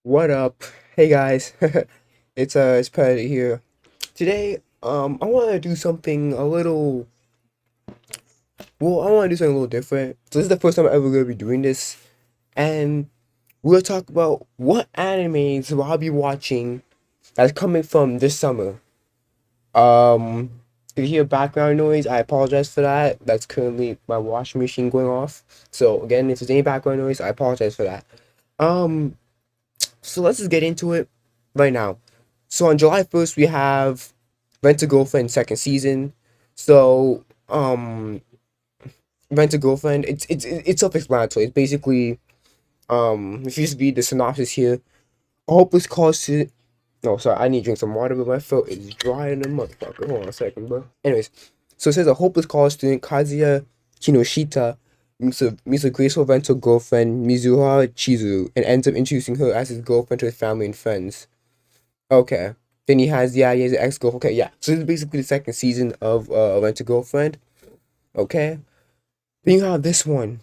What up? Hey guys. It's Patty here. Today, I wanna do something a little I wanna do something a little different. So this is the first time I'm ever gonna be doing this. And we'll talk about what animes will I be watching that's coming from this summer. Um if you hear background noise, I apologize for that. That's currently my washing machine going off. So again, if there's any background noise, I apologize for that. Um So let's just get into it right now. So on July 1st, we have Rent a Girlfriend second season. So, Rent a Girlfriend, it's self-explanatory. It's basically, if you just read the synopsis here, a hopeless college student. No, sorry, I need to drink some water, but my throat is dry in the motherfucker. Hold on a second, bro. Anyways, so it says a hopeless college student, Kazuya Kinoshita, meets a graceful rental girlfriend, Mizuha Chizuru, and ends up introducing her as his girlfriend to his family and friends. Okay. Then he has an ex-girlfriend. Okay, yeah. So this is basically the second season of Rent a Girlfriend. Okay. Then you have this one.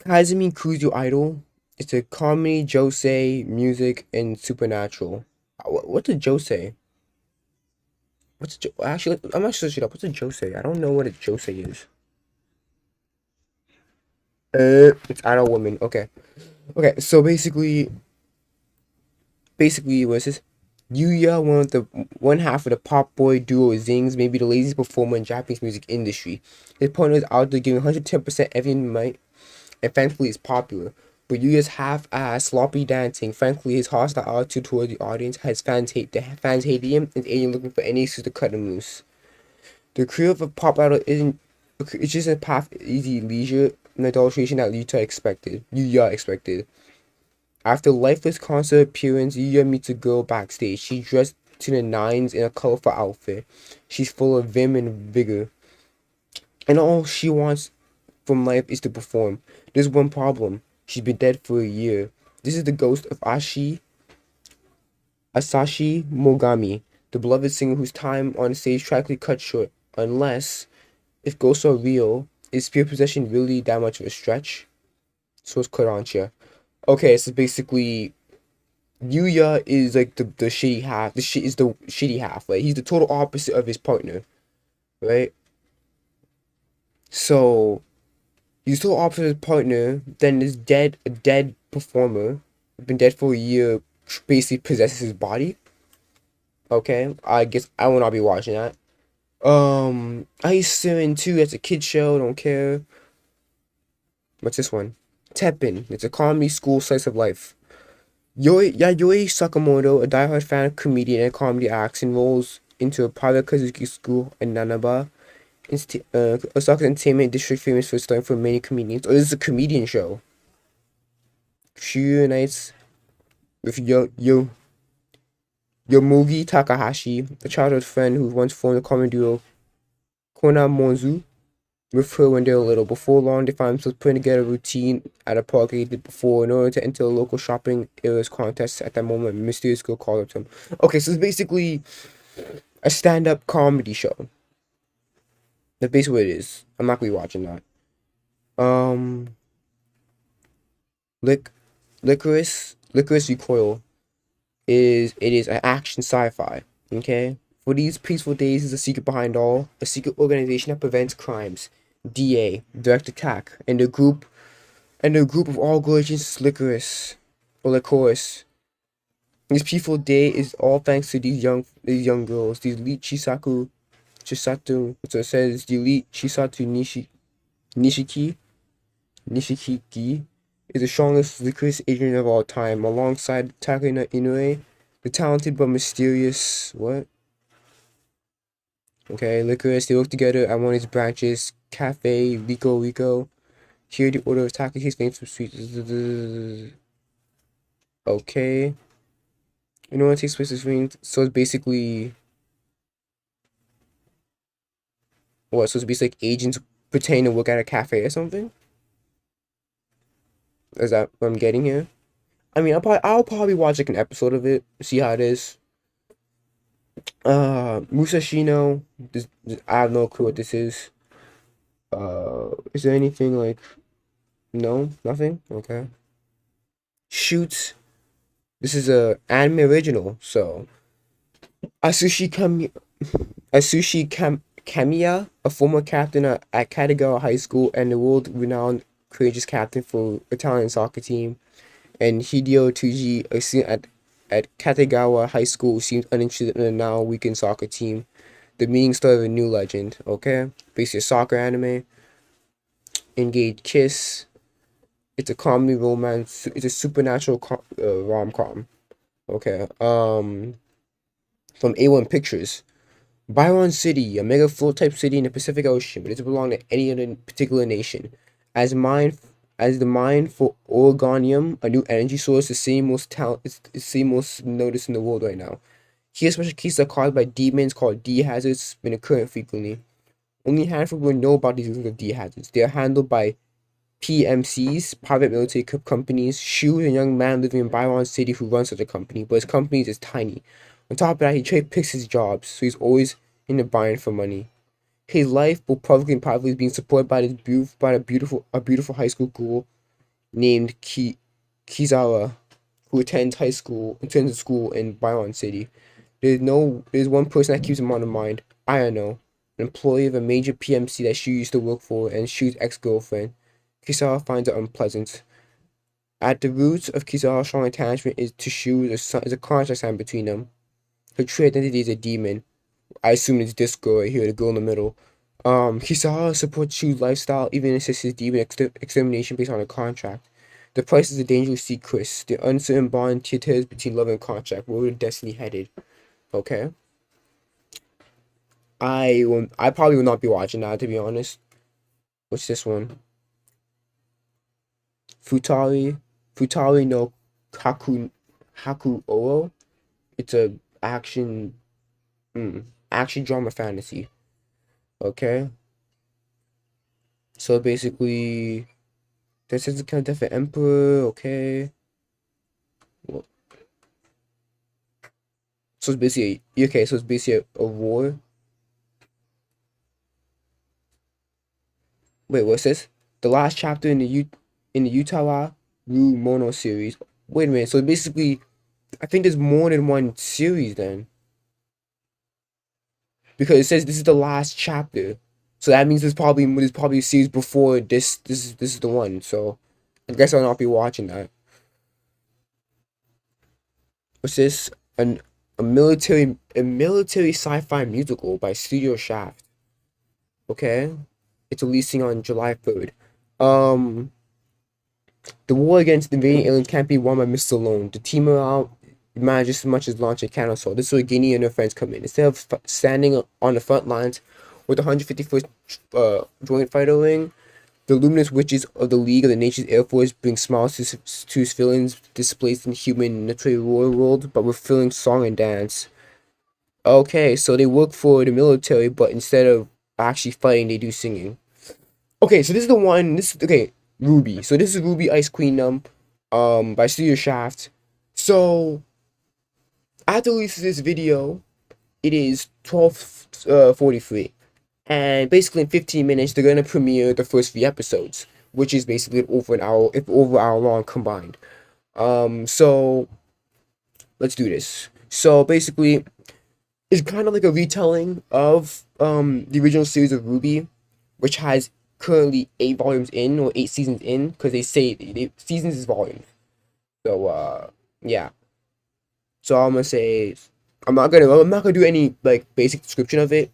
Kazumi Kuzu Idol. It's a comedy, josei, music, and supernatural. What's a josei? Actually, I'm not sure shit up. What's a josei? I don't know what a josei is. It's adult woman. Okay. Okay, so basically, what's this? Yuya, one half of the pop boy duo Zings, may be the laziest performer in Japanese music industry. His partner is out there giving 110% every night, and thankfully is popular. But Yuya's half-ass sloppy dancing, frankly his hostile attitude toward the audience has fans hate him and agent looking for any excuse to cut him loose. The career of a pop idol it's just a path of easy leisure and adulteration that Yuya expected. After lifeless concert appearance, Yuya meets a girl backstage. She's dressed to the nines in a colorful outfit. She's full of vim and vigor, and all she wants from life is to perform. There's one problem. She's been dead for a year. This is the ghost of Asashi Mogami, the beloved singer whose time on stage tragically cut short. Unless, if ghosts are real, is spirit possession really that much of a stretch? So it's Kodansha. Okay, so basically Yuya is like the shitty half. The shit is the shitty half. Like he's the total opposite of his partner, right? So he's total opposite of his partner. Then this a dead performer, been dead for a year, basically possesses his body. Okay, I guess I will not be watching that. Ice Seven 2. That's a kid show. Don't care. What's this one? Tepin. It's a comedy school slice of life. Yayoi Sakamoto, a diehard fan of comedian and comedy acts, enrolls into a private Kazuki school in Nanaba, Osaka Entertainment District, famous for starring for many comedians. Oh, this is a comedian show. She reunites with Yomugi Takahashi, a childhood friend who once formed a comedy duo Kona Monzu with her when they were little. Before long, they find themselves putting together a routine at a park they did before in order to enter a local shopping areas contest. At that moment, a mysterious girl called up to him. Okay, so it's basically a stand-up comedy show. That's basically what it is. I'm not gonna be watching that. Um, Lic- Licorice Recoil is an action sci-fi. Okay, for these peaceful days is a secret behind all, a secret organization that prevents crimes. DA, Direct Attack, and the group of all good agents is Licorice. This peaceful day is all thanks to these young girls, these elite Chisatu. So it says the elite Nishiki Nishikiki is the strongest licorice agent of all time, alongside Takina Inoue, the talented but mysterious what? Okay, licorice. They work together at one of its branches, Cafe Rico. Here, the order of Takaki's famous for sweet. Okay, you know what takes place between? So it's basically what? So it's basically like agents pretending to work at a cafe or something. Is that what I'm getting here? I mean, I'll probably watch like an episode of it, see how it is. Musashino. I have no clue what this is. Is there anything like? No, nothing. Okay. Shoots. This is a anime original. So Asushi Kami, Kamiya, a former captain at Katagawa High School and the world-renowned courageous captain for Italian soccer team, and Hideo Tuji, a student at Katagawa High School, seems uninterested in the now weakened soccer team. The meaning story of a new legend. Okay, basically a soccer anime. Engage Kiss. It's a comedy romance. It's a supernatural rom com. Okay. From A1 Pictures. Byron City, a mega float type city in the Pacific Ocean, but it doesn't belong to any other particular nation. As mine, as the mine for organium, a new energy source, it's the same most noticed in the world right now. Here, special cases are caused by demons called D hazards, been occurring frequently. Only a handful of people know about these of D hazards. They are handled by PMCs, private military companies. Shu is a young man living in Byron City who runs such a company, but his company is tiny. On top of that, he trade picks his jobs, so he's always in the bind for money. His life, both publicly and privately, is being supported by a beautiful high school girl named Kizawa, who attends school in Byron City. There's one person that keeps him on the mind. Ayano, an employee of a major PMC that Shu used to work for, and Shu's ex-girlfriend. Kizawa finds it unpleasant. At the roots of Kizawa's strong attachment is to Shu is a contract signed between them. Her true identity is a demon. I assume it's this girl right here, the girl in the middle. Kizawa supports Shu's lifestyle, even assists his demon extermination based on a contract. The price is a dangerous sea, Chris. The uncertain bond teeters between love and contract. Where would destiny headed? Okay. I probably will not be watching that, to be honest. What's this one? Futari Futari no Haku Oro. It's a action action drama fantasy. Okay. So basically this is the kind of death of Emperor, okay. Well, so it's basically so it's basically a war. Wait, what's this? The last chapter in the Utawa Ru Mono series. Wait a minute, so basically I think there's more than one series then. Because it says this is the last chapter. So that means there's probably a series before this is the one. So I guess I'll not be watching that. What's this? A military sci-fi musical by Studio Shaft. Okay. It's releasing on July 3rd. Um the war against the invading aliens can't be won by Mr. Alone. The team around manages as much as launch a cannon assault. This is where Guinea and her friends come in. Instead of standing on the front lines with the 151st Joint Fighter Wing, the luminous witches of the League of the Nations Air Force bring smiles to civilians displaced in human literary war world, but with filling song and dance. Okay, so they work for the military, but instead of actually fighting, they do singing. Okay, so this is the one. Ruby. So this is Ruby Ice Queendom, by Studio Shaft. So after the release of this video, it is 12:43, and basically in 15 minutes they're gonna premiere the first 3 episodes, which is basically over an hour long combined. So let's do this. So basically, it's kind of like a retelling of the original series of Ruby, which has currently 8 volumes in or 8 seasons in, because they say seasons is volumes. So yeah. So I'm gonna say I'm not gonna do any like basic description of it.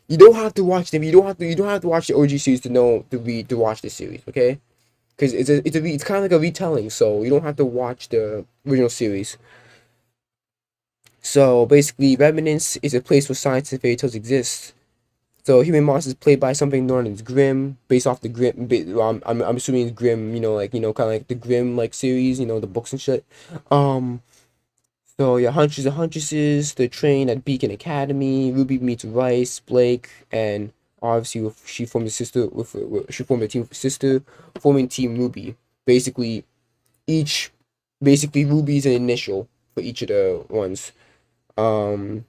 You don't have to watch them. You don't have to watch the OG series to watch this series, okay? Because it's kind of like a retelling, so you don't have to watch the original series. So basically, Remnants is a place where science and fairy tales exist. So human monsters played by something known as Grimm, based off the Grimm. I'm assuming it's Grimm. Kind of like the Grimm like series. The books and shit. Um. So yeah, Hunters and Huntresses. They're trained at Beacon Academy. Ruby meets Rice, Blake, and obviously she formed a sister she formed a team with her sister, forming Team Ruby. Basically, each basically Ruby's an initial for each of the ones. Um.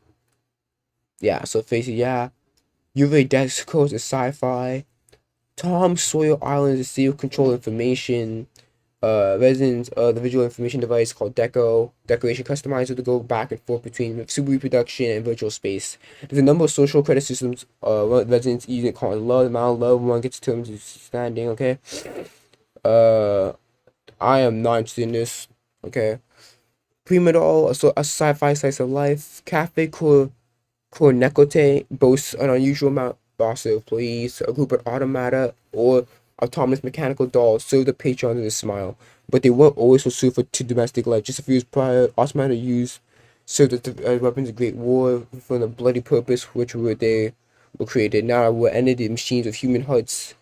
Yeah. So basically, yeah. UV Dex Codes is sci-fi. Tom Sawyer Island is seal control information. Residents, the visual information device called decoration customizer to go back and forth between super reproduction and virtual space. There's a number of social credit systems. Residents using called love, amount of love one gets terms of standing. Okay. Uh, I am not interested in this. Okay. Prima doll, a sci-fi slice of life. Cafe Cornecote boasts an unusual amount of employees. A group of automata or autonomous mechanical dolls serve the patrons with a smile, but they weren't always so suited to domestic life. Just a few years prior, automata used served as weapons of great war for the bloody purpose which they were created. Now we're ended machines with human hearts.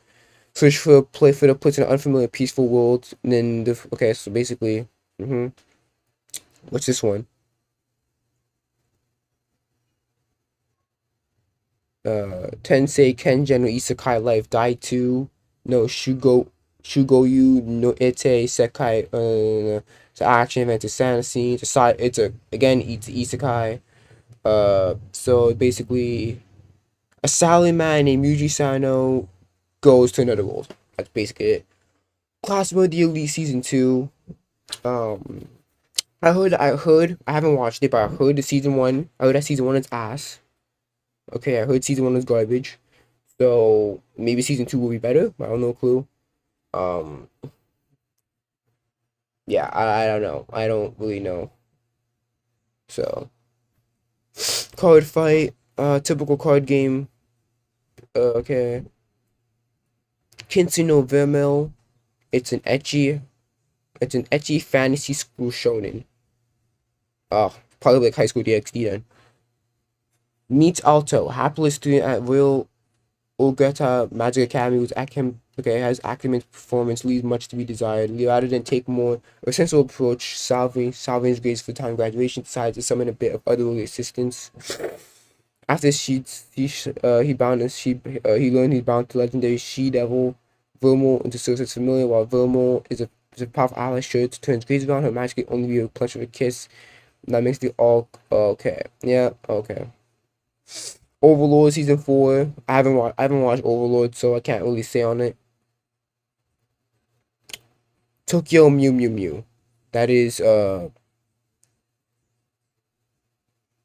Search for a play for the place in an unfamiliar, peaceful world. And then okay, so basically, what's this one? Tensei Kengen no Isekai Life Dai 2 no Shugoyu no Ite Sekai it's an action event, it's fantasy, it's a again it's Isekai. So basically a salaryman named Yuji Sano goes to another world. That's basically it. Class Mode the Elite Season 2. Um I haven't watched it, but I heard I heard that season 1 is ass. Okay, I heard season 1 was garbage. So maybe season 2 will be better. I don't know, clue. Um, yeah, I don't know. I don't really know. So card fight, typical card game. Okay, Kinsey no Vermel. It's an ecchi. It's an ecchi fantasy school shonen. Probably like High School DxD then. Meets Alto, hapless student at Royal Ogata Magic Academy was has acumen performance leaves much to be desired. Rather than take more of a sensible approach, solving his grades for time graduation, decides to summon a bit of otherworldly assistance. After he learned he's bound to legendary she devil Vermel into service familiar, while Vermel is a powerful ally sure to turn his grades around. Her magically only be a clutch of a kiss. That makes the all okay. Yeah, okay. Overlord season 4. I haven't watched Overlord, so I can't really say on it. Tokyo Mew Mew Mew. That is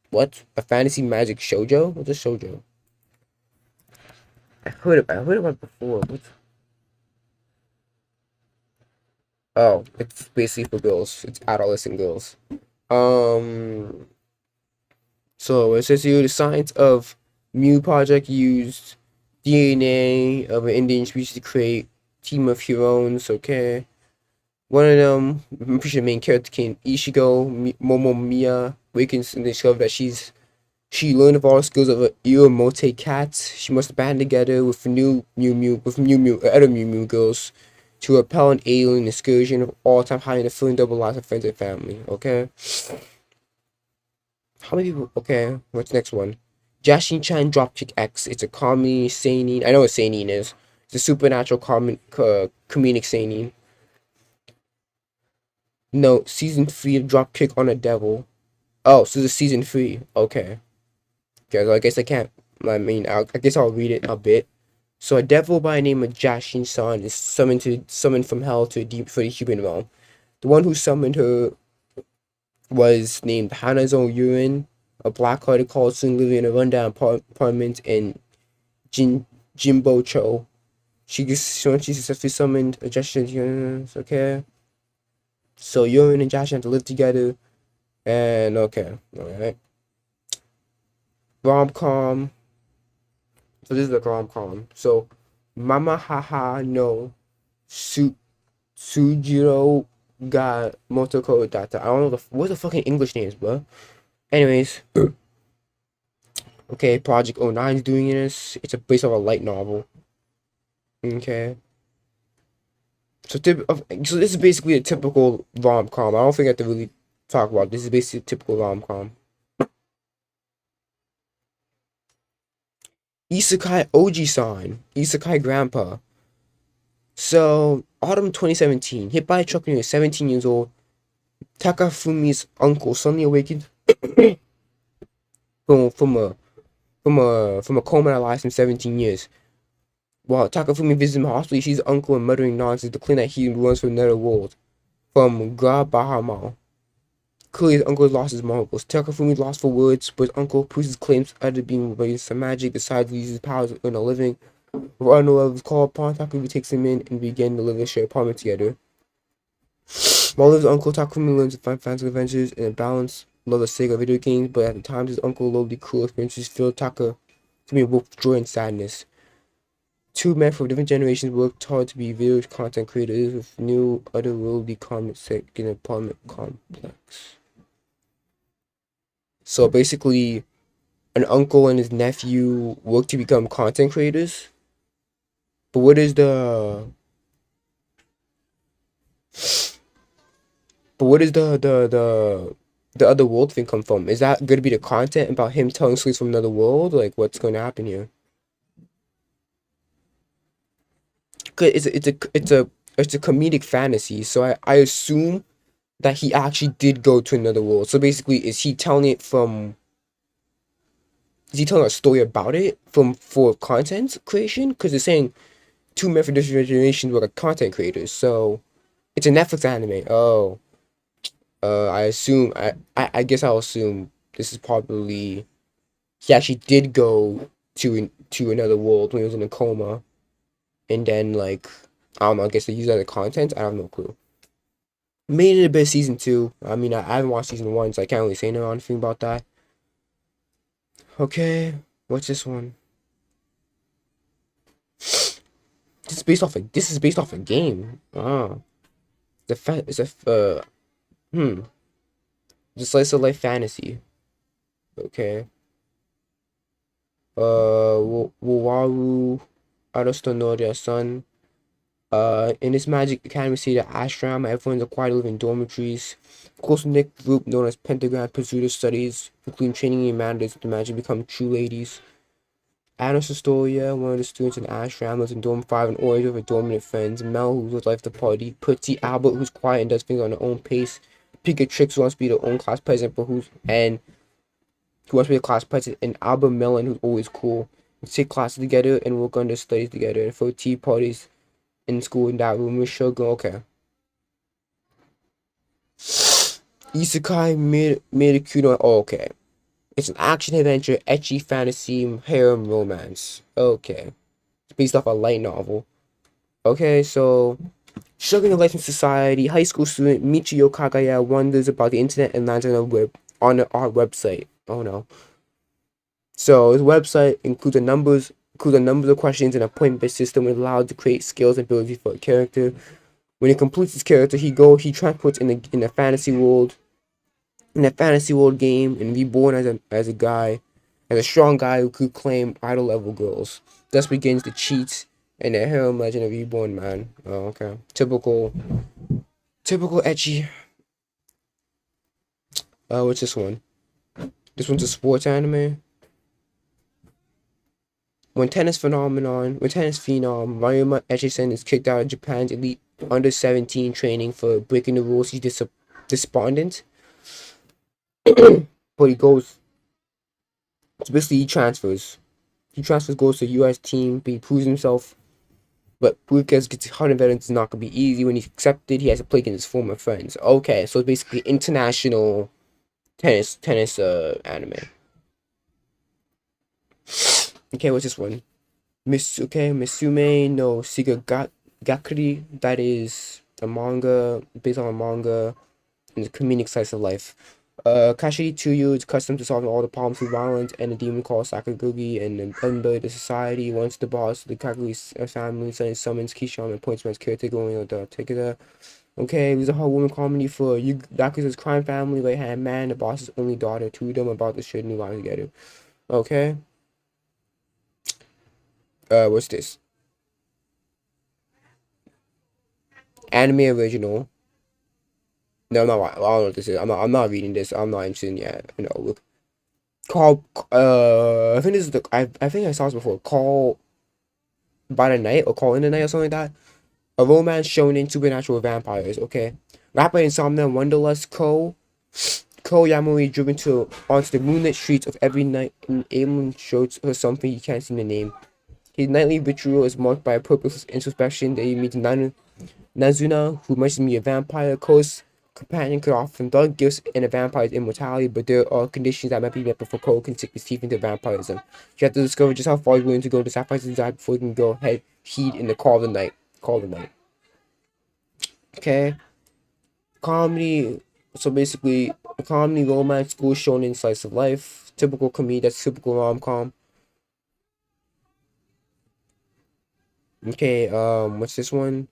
what? A fantasy magic shoujo? What's a shoujo? I heard about it before. What's Oh, it's basically for girls. It's adolescent girls. Um so it says here the science of Mew project used DNA of an Indian species to create team of heroes, okay. One of them, I'm pretty sure the main character came Momo Mia wakens and discover that she learned of all the skills of a Iramote cat. She must band together with other Mew Mew girls to repel an alien excursion of all time hiding the filling double lives of friends and family. Okay. How many people? Okay. What's the next one? Jashin Chan Dropkick X. It's a comedy seinen. I know what seinen is. It's a supernatural comedic seinen. No, season 3 of Dropkick on a Devil. Oh, so this is season 3. Okay. Okay, so I guess I can't. I guess I'll read it a bit. So a devil by the name of Jashin San is summoned from hell to for the human realm. The one who summoned her was named Hanazo Yurin, a black-hearted Carlson living in a rundown apartment in Jimbocho. She successfully summoned a Jashin. Okay. So Yurin and Jashin have to live together. And okay, alright. Rom-com. So this is the rom-com. So Mama Haha no Sujiro ga Motoko Data. I don't know what's the fucking English names, bro. Anyways, okay, Project 09 is doing this. It's based off a light novel. Okay. So this is basically a typical rom-com. I don't think I have to really talk about it. This is basically a typical rom-com. Isekai Oji-san, Isekai Grandpa. So, autumn 2017, hit by a truck when he was 17 years old, Takafumi's uncle suddenly awakened from a coma that lasted him 17 years. While Takafumi visits him hospital, he sees his uncle and muttering nonsense to claim that he runs from another world. From Grabahama. Clearly, his uncle has lost his marbles. Takafumi lost for words, but his uncle proves his claims other being raised some magic, decides to use his powers to earn a living. Ronald is called upon. Takafumi takes him in and begin to live in a shared apartment together. While his uncle Takafumi learns to find fantasy adventures and balance love the sake of video games, but at the times his uncle lowly cruel experiences fill Taka to be both joy and sadness. Two men from different generations worked hard to be video content creators with new otherworldly comic set in an apartment complex. So basically, an uncle and his nephew work to become content creators. But what is the other world thing come from? Is that going to be the content about him telling stories from another world? Like, what's going to happen here? 'Cause it's a comedic fantasy, so I assume that he actually did go to another world. So basically, is he telling a story about it from for content creation? Because it's saying two men from different generations were like content creators, so it's a Netflix anime. Oh, I guess I'll assume this is probably he actually did go to another world when he was in a coma, and then like I don't know. I guess they use that as content. I have no clue. Made it a bit season two. I mean, I haven't watched season one, so I can't really say anything about that. Okay, what's this one? This is based off a game. Ah, it's a the slice of life fantasy. Okay. Wawaru Arastonoria son. In this magic academy city of ashram, everyone's required to live in dormitories. Close-knit group known as Pentagram pursue their studies, including training in manners to magic become true ladies. Anna Astoria, one of the students in ashram, lives in dorm 5 and always with her dominant friends. Mel, who lives life the party. Pretty Albert, who's quiet and does things on her own pace. Pika Tricks, who wants to be their own class president, who wants to be a class president. And Albert Mellon, who's always cool. They take classes together and work on their studies together. And for tea parties in school in that room with Shogun. Okay. Isekai Mid. Oh, okay. It's an action adventure, ecchi fantasy, harem romance. Okay. It's based off a light novel. Okay, so struggling in life in society, high school student Michio Kagaya wonders about the internet and lands on our website. Oh no. So his website includes a number of questions and appointment system allowed to create skills and abilities for a character. When he completes his character, he transports in a fantasy world game and reborn as a guy, as a strong guy who could claim idol level girls. Thus begins the cheats and the harem legend of reborn man. Oh, okay. Typical ecchi. What's this one? This one's a sports anime. When tennis phenom Ryuma Echizen is kicked out of Japan's elite under 17 training for breaking the rules, he's despondent. But he goes. So basically, he transfers. Goes to a U.S. team, but he proves himself. But because gets hard veterans is not gonna be easy. When he's accepted, he has to play against his former friends. Okay, so it's basically international tennis anime. Okay, what's this one? Misume no Gakuri. That is a manga based on a manga and the comedic slice of life. Kashi Tsuyu is accustomed to solving all the problems through violence, and a demon called Sakagugi and an unburied society. Once the boss of the Kaguri family suddenly summons Kishon and points him as caretaker going on the ticket. Okay, there's a whole woman comedy for Yakuza's crime family, right hand man, the boss's only daughter, two of them about to share new lives together. Okay. What's this? Anime original. No, I'm not. I don't know what this is. I'm not reading this. I'm not interested yet. You know, look. Call. I think this is the. I think I saw this before. Call by the night or call in the night or something like that. A romance shown in supernatural vampires. Okay. Rapper Insomnia Wonderlust Ko Yamori driven onto the moonlit streets of every night, and Aemon shows her something you can't seem to name. His nightly ritual is marked by a purposeless introspection that he meets Nazuna, who must be a vampire. Cole's companion could offer him dark gifts and a vampire's immortality, but there are conditions that might be met before Cole can sink his teeth into vampirism. You have to discover just how far he's willing to go to sacrifice his desire before he can go heed in the call of the night. Call of the night. Okay. Comedy. So basically, a comedy, romance, school shonen, slice of life. Typical comedy. That's typical rom-com. Okay. What's this one?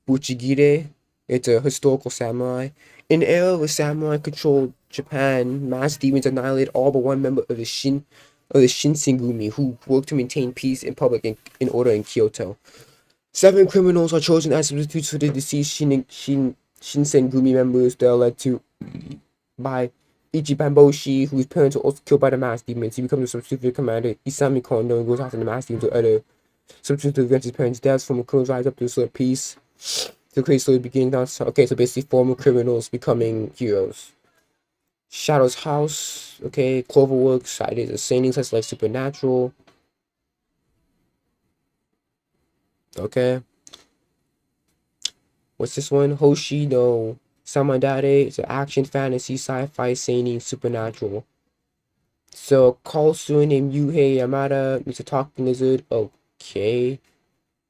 Buchigire. It's a historical samurai. In an era where samurai controlled Japan, masked demons annihilated all but one member of the Shinsengumi, who worked to maintain peace in public in order in Kyoto. 7 criminals are chosen as substitutes for the deceased Shinsengumi members that are led to by Ichiban, whose parents were also killed by the masked demons. He becomes a substitute for the commander Isami Kondo and goes after the masked demons or other substitutes to prevent his parents' deaths. From a criminals rise up to restore peace. The crazy story begins. Okay, so basically former criminals becoming heroes. Shadow's House. Okay, Cloverworks. Ideas of Saintings. That's like Supernatural. Okay. What's this one? Hoshi no Samadare. It's an action, fantasy, sci-fi, seinen, supernatural. So, call soon named Yuhei Yamada. It's a talking lizard. Okay.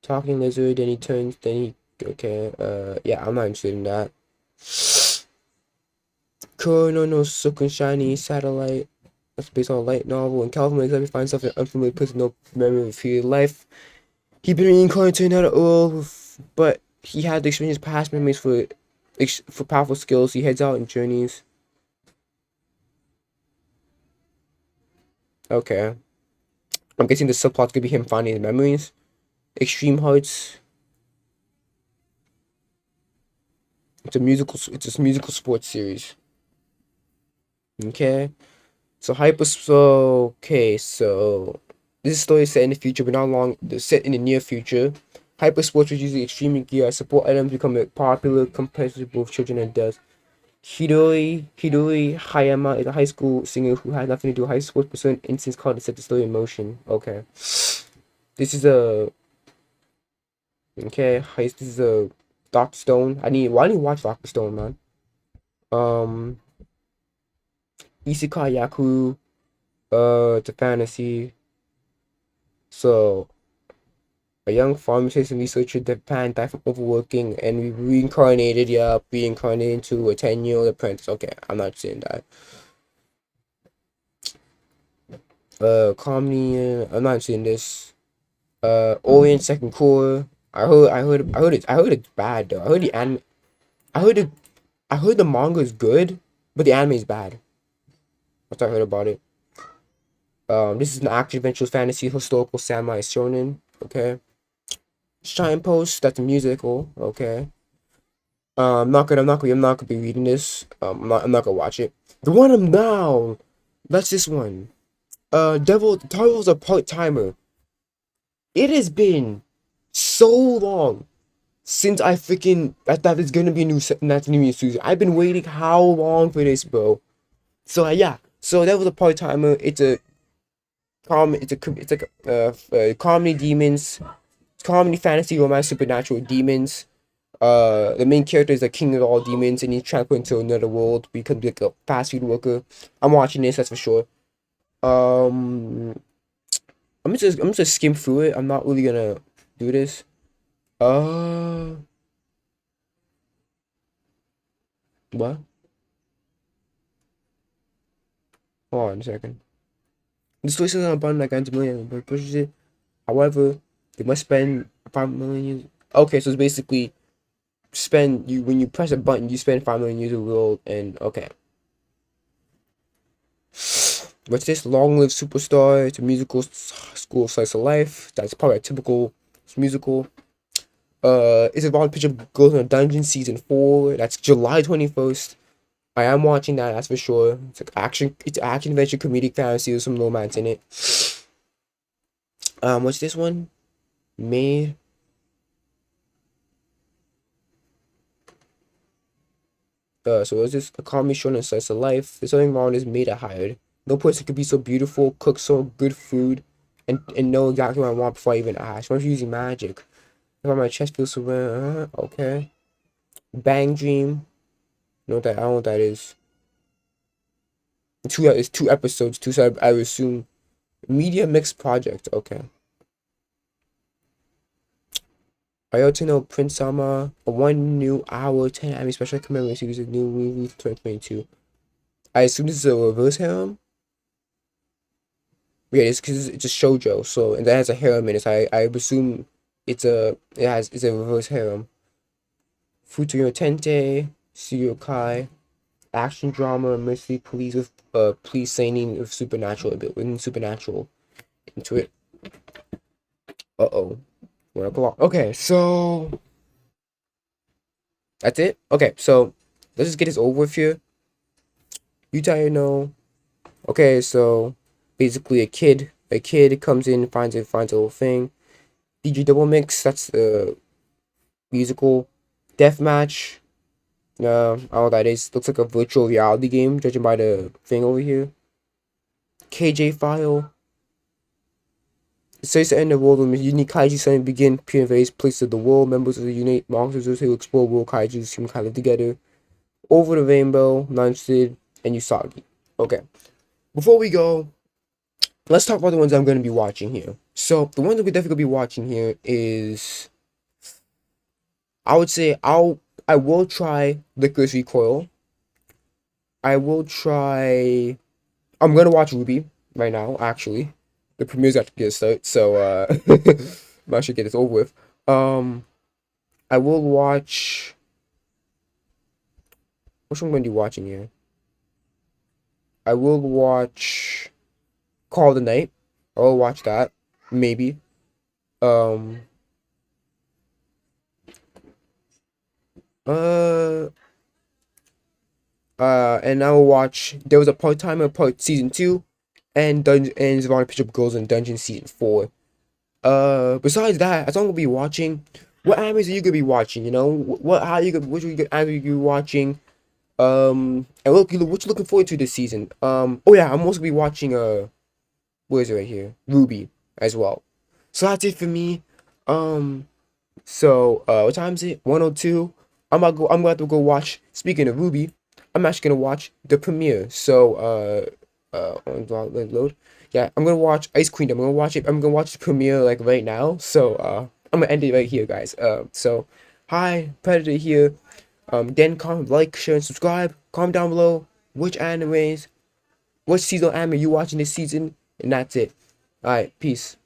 Talking lizard. Then he turns. Then he. Okay. Yeah, I'm not interested in that. Kurono no Sukun Shiny Satellite. That's based on a light novel. In California, let me find something unfamiliar person, no memory of his life. He'd been reincarnated to another world, but he had to experience past memories for powerful skills. He heads out and journeys. Okay. I'm guessing the subplot could be him finding his memories. Extreme Hearts. It's a musical sports series. Okay. So this story is set in the future, but not long. Set in the near future. Hypersports is usually extremely gear. Support items become popular, competitive both children and adults. Hidori Hayama is a high school singer who had nothing to do with high sports, but certain instance called to set the story in motion. Okay. This is a This is a Doctor Stone. Why do you watch Doctor Stone, man? Isekai Yaku. It's a fantasy. So a young pharmacist and researcher in Japan died from overworking and reincarnated into a 10-year-old apprentice. Okay, I'm not saying that. Comedy, I'm not seeing this. Orient Second Core. I heard it's bad though. I heard the manga is good, but the anime is bad. That's what I heard about it. This is an action adventure fantasy historical samurai shonen. Okay. Shine Post. That's a musical. Okay. I'm not gonna be reading this. I'm not gonna watch it. The one I'm down. That's this one. Devil's a part timer. It has been so long since I thought there's gonna be a new season. I've been waiting how long for this, bro. So yeah. So that was a part timer. It's like comedy demons, comedy fantasy romance supernatural demons. The main character is the king of all demons, and he's transported into another world to become like a fast food worker. I'm watching this, that's for sure. Um, I'm just skim through it. I'm not really gonna do this. Uh, what? Hold on a second. The story says on a button that grants a million, but pushes it. However, they must spend 5 million years. Okay, so it's basically when you press a button, you spend 5 million years of the world, and okay. What's this? Long Live Superstar. It's a musical school slice of life. That's probably a typical musical. It's about a picture goes in a dungeon season 4. That's July 21st. I am watching that, that's for sure. It's action adventure comedic fantasy with some romance in it. What's this one? Made. So is this a comedy show and slice of life? There's something wrong with this maid I hired. No person could be so beautiful, cook so good food, and know exactly what I want before I even ask. What if you're using magic? If my chest feels so okay. Bang Dream. You know what that? I don't know what that is. It's 2 episodes. Two. So I would assume media mix project. Okay. I also know Princesama, a 1 new hour 10 anime special commemorating series of new movie 2022. I assume this is a reverse harem. Yeah, it's because it's a shoujo. So and that has a harem in it. So I assume it's a reverse harem. Futuro Tente, Kai, action drama, mystery police with police signing with supernatural ability, with supernatural into it. Uh-oh. Wanna go on? Okay, so that's it. Okay, so let's just get this over with here. You know. Okay, so basically a kid comes in, finds a little thing. DJ Double Mix, that's the musical. Deathmatch. I don't know what that is. Looks like a virtual reality game, judging by the thing over here. KJ File. It says to end the world when unique kaiju suddenly begin appearing in various places of the world. Members of the unique monsters who explore world kaiju human kind of together. Over the Rainbow, Nunstead, and Usagi. Okay. Before we go, let's talk about the ones I'm going to be watching here. So the ones that we're definitely going to be watching here is, I would say I will try Licorice Recoil. I will try. I'm gonna watch Ruby right now. Actually, the premiere's got to get started, so I should get this over with. I will watch. Which one am I gonna be watching here? I will watch Call of the Night. I'll watch that, maybe. Um. Uh. And I will watch. There was a part-timer part season 2, and Savannah Pitch Up Girls in Dungeon season 4. Besides that, as long as we'll be watching, what animes are you gonna be watching? You know, which anime are you watching? And what you looking forward to this season? Oh yeah, I'm also gonna be watching where is it right here? Ruby as well. So that's it for me. What time is it? 102. I'm gonna have to go watch. Speaking of Ruby, I'm actually gonna watch the premiere. Load. Yeah, I'm gonna watch Ice Queen. I'm gonna watch it. I'm gonna watch the premiere like right now. I'm gonna end it right here, guys. Hi, Predator here. Then comment, like, share, and subscribe. Comment down below which animes, what seasonal anime you watching this season, and that's it. All right, peace.